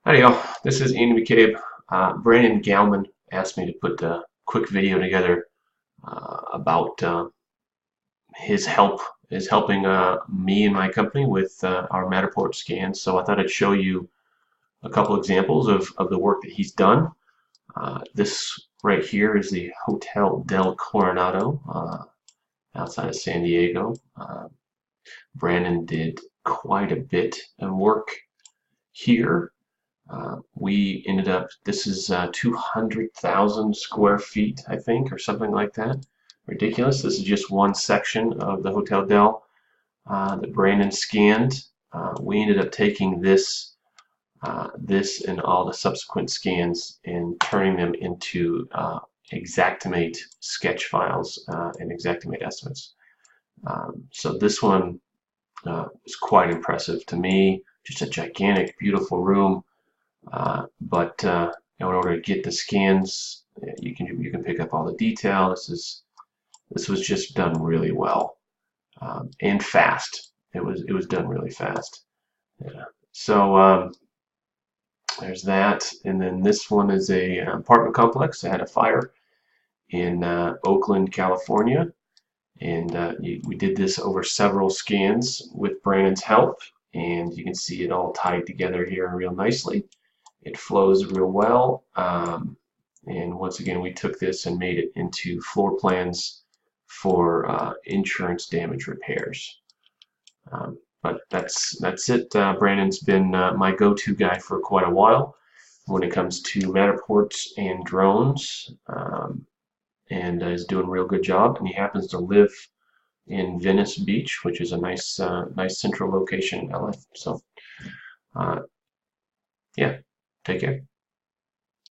Howdy y'all, this is Andy McCabe. Brannon Galmon asked me to put a quick video together about his helping me and my company with our Matterport scans. So I thought I'd show you a couple examples of the work that he's done. This right here is the Hotel del Coronado outside of San Diego. Brannon did quite a bit of work here. We ended up, this is 200,000 square feet, I think, or something like that. Ridiculous. This is just one section of the Hotel Del that Brannon scanned. We ended up taking this and all the subsequent scans and turning them into Xactimate sketch files and Xactimate estimates. So this one is quite impressive to me. Just a gigantic, beautiful room. But in order to get the scans, you can pick up all the detail. This was just done really well and fast. It was done really fast. Yeah. So there's that, and then this one is a apartment complex that had a fire in Oakland, California, and we did this over several scans with Brannon's help, and you can see it all tied together here real nicely. It flows real well, and once again we took this and made it into floor plans for insurance damage repairs. But that's it. Brannon's been my go-to guy for quite a while when it comes to Matterports and drones, and is doing a real good job. And he happens to live in Venice Beach, which is a nice central location in LA. So yeah. Take care.